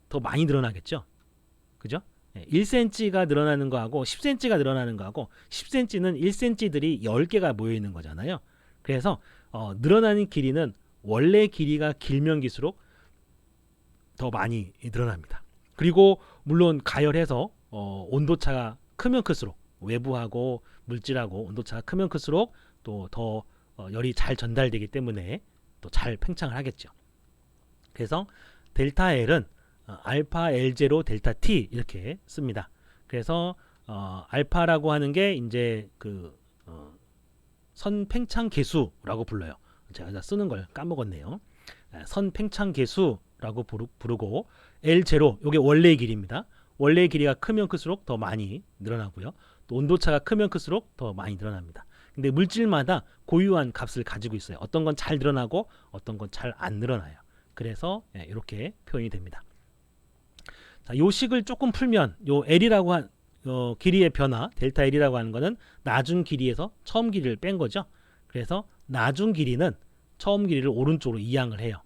더 많이 늘어나겠죠. 그죠? 1cm가 늘어나는 거하고 10cm가 늘어나는 거하고 10cm는 1cm들이 10개가 모여 있는 거잖아요. 그래서 늘어나는 길이는 원래 길이가 길면 길수록 더 많이 늘어납니다. 그리고 물론 가열해서 온도차가 크면 클수록 외부하고 물질하고 온도차가 크면 클수록 또 더 열이 잘 전달되기 때문에 또 잘 팽창을 하겠죠. 그래서 델타 L은 알파 L0 델타 T 이렇게 씁니다. 그래서 알파라고 하는 게 이제 그 선팽창 계수라고 불러요. 제가 쓰는 걸 까먹었네요. 선팽창 계수라고 부르고 L0 이게 원래의 길이입니다. 원래의 길이가 크면 클수록 더 많이 늘어나고요. 또 온도차가 크면 클수록 더 많이 늘어납니다. 근데 물질마다 고유한 값을 가지고 있어요. 어떤 건 잘 늘어나고 어떤 건 잘 안 늘어나요. 그래서 이렇게 표현이 됩니다. 자, 요 식을 조금 풀면 요 L이라고 한 길이의 변화 델타 L이라고 하는 거는 나중 길이에서 처음 길이를 뺀 거죠. 그래서 나중 길이는 처음 길이를 오른쪽으로 이항을 해요.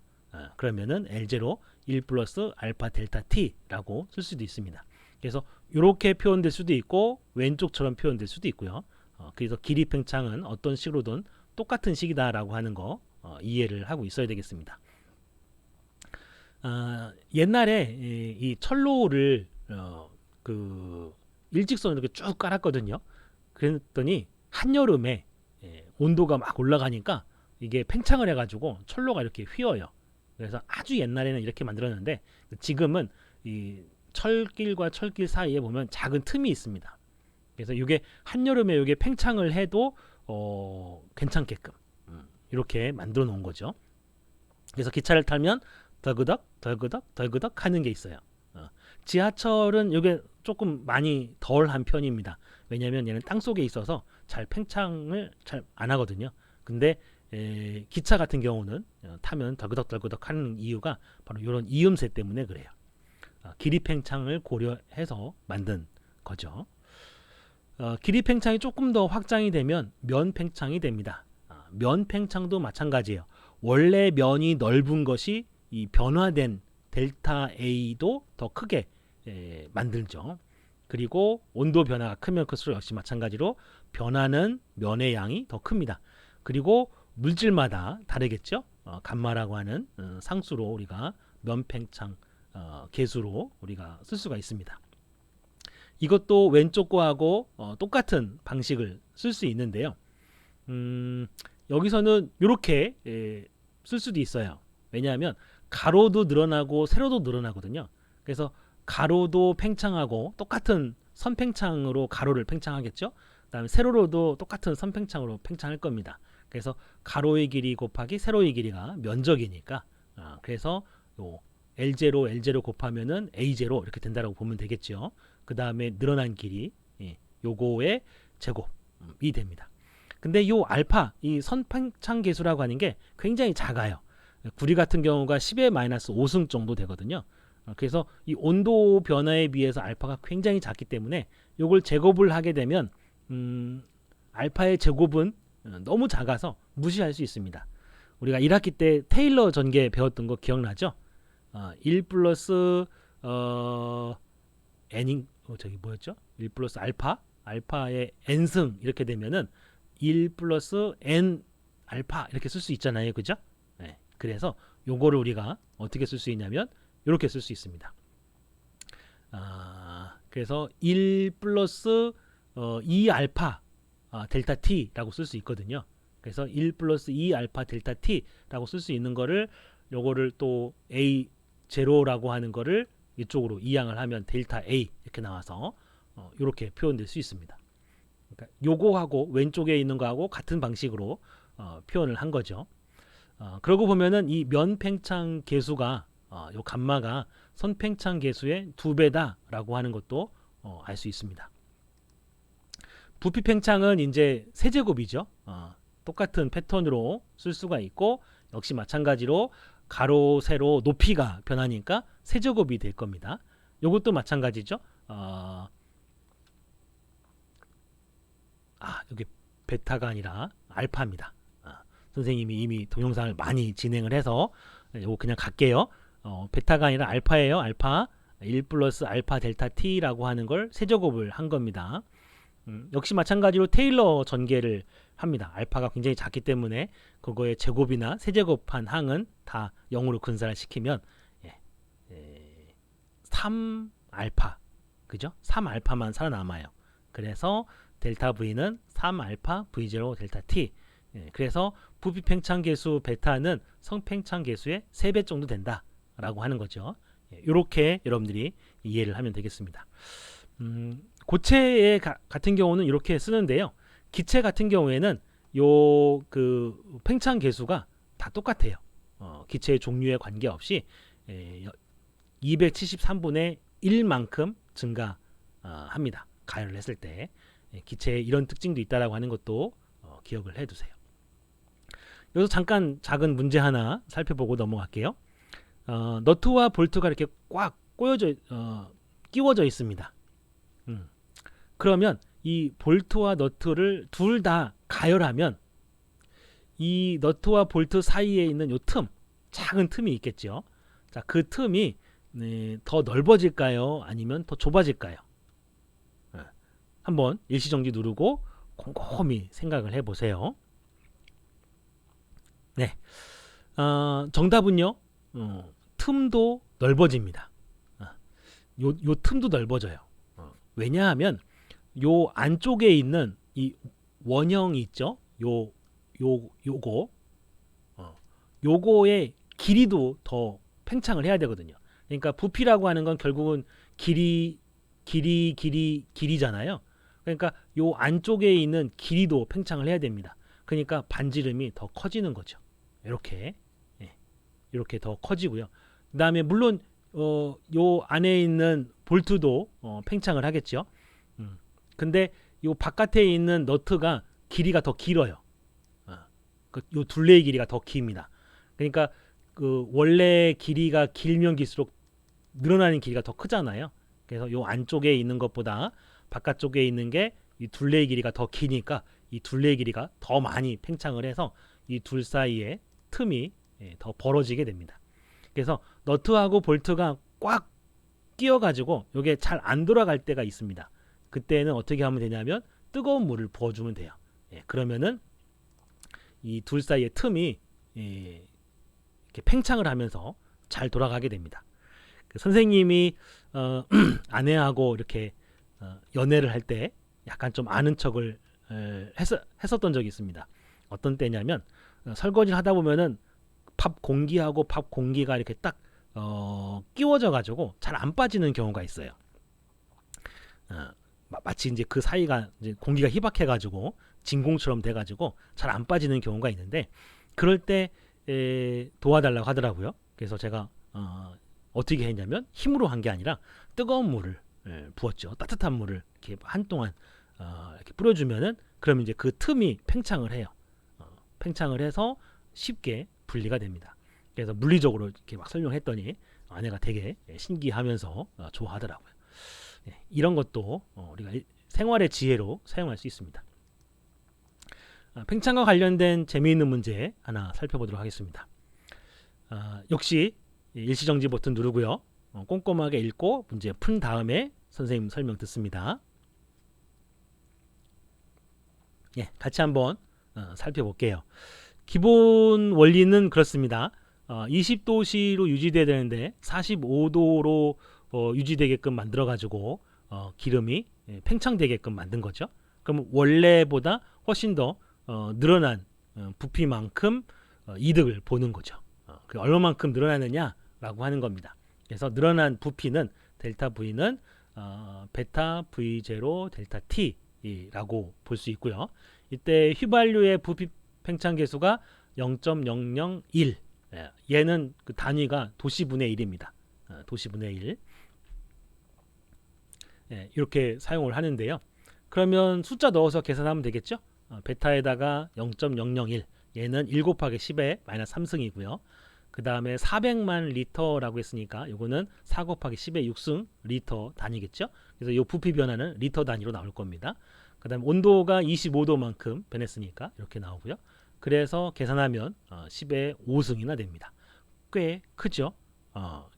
그러면은 L0 1 플러스 알파 델타 T라고 쓸 수도 있습니다. 그래서 이렇게 표현될 수도 있고 왼쪽처럼 표현될 수도 있고요. 그래서 길이 팽창은 어떤 식으로든 똑같은 식이다라고 하는 거 이해를 하고 있어야 되겠습니다. 옛날에 이 철로를 그 일직선으로 이렇게 쭉 깔았거든요. 그랬더니 한여름에 온도가 막 올라가니까 이게 팽창을 해가지고 철로가 이렇게 휘어요. 그래서 아주 옛날에는 이렇게 만들었는데 지금은 이 철길과 철길 사이에 보면 작은 틈이 있습니다. 그래서 이게 한여름에 이게 팽창을 해도 괜찮게끔 이렇게 만들어 놓은 거죠. 그래서 기차를 타면 덜그덕 덜그덕 덜그덕 하는 게 있어요. 지하철은 이게 조금 많이 덜한 편입니다. 왜냐하면 얘는 땅 속에 있어서 잘 팽창을 잘 안 하거든요. 근데 기차 같은 경우는 타면 덜그덕덜그덕 하는 이유가 바로 이런 이음새 때문에 그래요. 길이 팽창을 고려해서 만든 거죠. 길이 팽창이 조금 더 확장이 되면 면 팽창이 됩니다. 면 팽창도 마찬가지예요. 원래 면이 넓은 것이 이 변화된 델타 A도 더 크게 만들죠. 그리고 온도 변화가 크면 클수록 역시 마찬가지로 변하는 면의 양이 더 큽니다. 그리고 물질마다 다르겠죠. 감마라고 하는 상수로 우리가 면팽창 계수로 우리가 쓸 수가 있습니다. 이것도 왼쪽 거하고 똑같은 방식을 쓸 수 있는데요. 여기서는 이렇게 쓸 수도 있어요. 왜냐하면 가로도 늘어나고 세로도 늘어나거든요. 그래서 가로도 팽창하고 똑같은 선팽창으로 가로를 팽창하겠죠. 그다음에 세로로도 똑같은 선팽창으로 팽창할 겁니다. 그래서 가로의 길이 곱하기 세로의 길이가 면적이니까 그래서 요 L0 L0 곱하면은 A0 이렇게 된다라고 보면 되겠죠. 그 다음에 늘어난 길이 요거의 제곱이 됩니다. 근데 요 알파 이 선팽창 계수라고 하는 게 굉장히 작아요. 구리 같은 경우가 10의 마이너스 5승 정도 되거든요. 그래서 이 온도 변화에 비해서 알파가 굉장히 작기 때문에 요걸 제곱을 하게 되면 알파의 제곱은 너무 작아서 무시할 수 있습니다. 우리가 1학기 때 테일러 전개 배웠던 거 기억나죠? 1 플러스 n인 저기 뭐였죠? 1 플러스 알파의 n승 이렇게 되면은 1 플러스 n 알파 이렇게 쓸 수 있잖아요. 그죠? 네. 그래서 요거를 우리가 어떻게 쓸 수 있냐면 이렇게 쓸 수 있습니다. 그래서 1 플러스 2 알파 델타 t라고 쓸 수 있거든요. 그래서 1 플러스 2 알파 델타 t라고 쓸 수 있는 거를 요거를 또 a 제로라고 하는 거를 이쪽으로 이항을 하면 델타 A 이렇게 나와서 이렇게 표현될 수 있습니다. 그러니까 요거하고 왼쪽에 있는 거하고 같은 방식으로 표현을 한 거죠. 그러고 보면은 이 면팽창 계수가 요 감마가 선팽창 계수의 2배다라고 하는 것도 알 수 있습니다. 부피 팽창은 이제 세제곱이죠. 똑같은 패턴으로 쓸 수가 있고 역시 마찬가지로 가로, 세로, 높이가 변하니까 세제곱이 될 겁니다. 이것도 마찬가지죠. 여기 베타가 아니라 알파입니다. 선생님이 이미 동영상을 많이 진행을 해서 이거 그냥 갈게요. 베타가 아니라 알파예요. 알파 1 플러스 알파 델타 t라고 하는 걸 세제곱을 한 겁니다. 역시 마찬가지로 테일러 전개를 합니다. 알파가 굉장히 작기 때문에 그거의 제곱이나 세제곱한 항은 다 0으로 근사를 시키면 3알파 그죠? 3알파만 살아남아요. 그래서 델타 V는 3알파 V0 델타 T. 그래서 부피 팽창 계수 베타는 성팽창 계수의 3배 정도 된다라고 하는 거죠. 이렇게 여러분들이 이해를 하면 되겠습니다. 고체 같은 경우는 이렇게 쓰는데요. 기체 같은 경우에는 요 그 팽창 계수가 다 똑같아요. 기체의 종류에 관계없이 273분의 1만큼 증가합니다. 가열을 했을 때 기체에 이런 특징도 있다라고 하는 것도 기억을 해두세요. 여기서 잠깐 작은 문제 하나 살펴보고 넘어갈게요. 너트와 볼트가 이렇게 꽉 끼워져 있습니다. 그러면 이 볼트와 너트를 둘 다 가열하면 이 너트와 볼트 사이에 있는 요 작은 틈이 있겠죠. 자, 그 틈이 더 넓어질까요? 아니면 더 좁아질까요? 한번 일시정지 누르고 곰곰이 생각을 해보세요. 네, 정답은요. 틈도 넓어집니다. 요 틈도 넓어져요. 왜냐하면 요 안쪽에 있는 이 원형이 있죠. 요거의 길이도 더 팽창을 해야 되거든요. 그러니까 부피라고 하는 건 결국은 길이잖아요. 그러니까 요 안쪽에 있는 길이도 팽창을 해야 됩니다. 그러니까 반지름이 더 커지는 거죠. 이렇게 이렇게 더 커지고요. 그다음에 물론 요 안에 있는 볼트도 팽창을 하겠죠. 근데 요 바깥에 있는 너트가 길이가 더 길어요. 요 둘레의 길이가 더 깁니다. 그러니까 그 원래 길이가 길면 길수록 늘어나는 길이가 더 크잖아요. 그래서 요 안쪽에 있는 것보다 바깥쪽에 있는 게 이 둘레의 길이가 더 기니까 이 둘레의 길이가 더 많이 팽창을 해서 이 둘 사이에 틈이 더 벌어지게 됩니다. 그래서 너트하고 볼트가 꽉 끼어가지고 이게 잘 안 돌아갈 때가 있습니다. 그때는 어떻게 하면 되냐면 뜨거운 물을 부어주면 돼요. 그러면은 이 둘 사이의 틈이 이렇게 팽창을 하면서 잘 돌아가게 됩니다. 선생님이 아내하고 이렇게 연애를 할 때 약간 좀 아는 척을 했었던 적이 있습니다. 어떤 때냐면 설거지를 하다 보면은 밥 공기하고 밥 공기가 이렇게 딱 끼워져 가지고 잘 안 빠지는 경우가 있어요. 마치 이제 그 사이가 이제 공기가 희박해 가지고 진공처럼 돼 가지고 잘 안 빠지는 경우가 있는데 그럴 때 도와달라고 하더라고요. 그래서 제가 어떻게 했냐면 힘으로 한 게 아니라 뜨거운 물을 부었죠. 따뜻한 물을 이렇게 한동안 이렇게 뿌려주면은 그러면 이제 그 틈이 팽창을 해요. 팽창을 해서 쉽게 분리가 됩니다. 그래서 물리적으로 이렇게 막 설명했더니 아내가 되게 신기하면서 좋아하더라고요. 이런 것도 우리가 생활의 지혜로 사용할 수 있습니다. 팽창과 관련된 재미있는 문제 하나 살펴보도록 하겠습니다. 역시 일시정지 버튼 누르고요. 꼼꼼하게 읽고 문제 푼 다음에 선생님 설명 듣습니다. 같이 한번 살펴볼게요. 기본 원리는 그렇습니다. 20도씨로 유지돼야 되는데 45도로 유지되게끔 만들어 가지고 기름이 팽창되게끔 만든 거죠. 그럼 원래보다 훨씬 더 늘어난 부피만큼 이득을 보는 거죠. 얼마만큼 늘어나느냐라고 하는 겁니다. 그래서 늘어난 부피는 델타 V는 베타 V0 델타 T라고 볼 수 있고요. 이때 휘발유의 부피 팽창 계수가 0.001. 얘는 그 단위가 도시분의 1입니다. 도시분의 1. 이렇게 사용을 하는데요. 그러면 숫자 넣어서 계산하면 되겠죠? 베타에다가 0.001. 얘는 1 곱하기 10의 마이너스 3승이고요. 그 다음에 400만 리터라고 했으니까 이거는 4 곱하기 10의 6승 리터 단위겠죠. 그래서 이 부피 변화는 리터 단위로 나올 겁니다. 그 다음 온도가 25도만큼 변했으니까 이렇게 나오고요. 그래서 계산하면 10의 5승이나 됩니다. 꽤 크죠.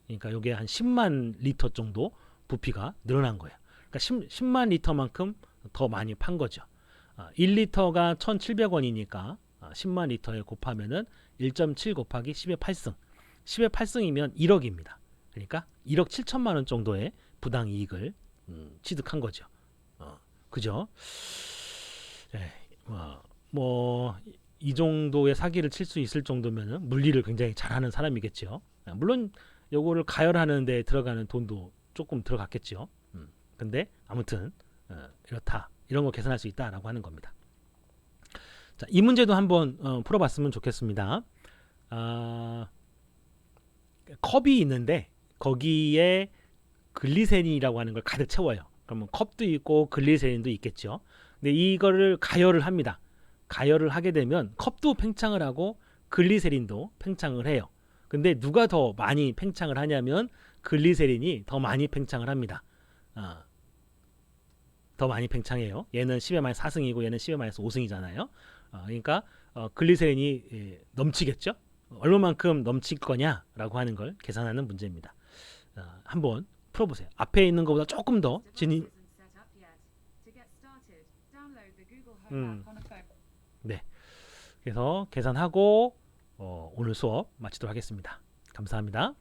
그러니까 이게 한 10만 리터 정도 부피가 늘어난 거예요. 그러니까 10만 리터만큼 더 많이 판 거죠. 1리터가 1,700원이니까 10만 리터에 곱하면은 1.7 곱하기 10의 8승. 10의 8승이면 1억입니다. 그러니까 1억 7천만 원 정도의 부당 이익을 취득한 거죠. 그죠? 이 정도의 사기를 칠 수 있을 정도면은 물리를 굉장히 잘하는 사람이겠죠. 물론 요거를 가열하는 데 들어가는 돈도 조금 들어갔겠죠. 근데 아무튼 이렇다. 이런 거 계산할 수 있다라고 하는 겁니다. 자, 이 문제도 한번 풀어봤으면 좋겠습니다. 컵이 있는데 거기에 글리세린이라고 하는 걸 가득 채워요. 그러면 컵도 있고 글리세린도 있겠죠. 근데 이거를 가열을 합니다. 가열을 하게 되면 컵도 팽창을 하고 글리세린도 팽창을 해요. 근데 누가 더 많이 팽창을 하냐면 글리세린이 더 많이 팽창을 합니다. 더 많이 팽창해요. 얘는 10의 4승이고 얘는 10의 5승이잖아요. 그러니까 글리세린이 넘치겠죠. 얼마만큼 넘칠 거냐라고 하는 걸 계산하는 문제입니다. 한번 풀어보세요. 앞에 있는 것보다 조금 더 진이. 네. 그래서 계산하고 오늘 수업 마치도록 하겠습니다. 감사합니다.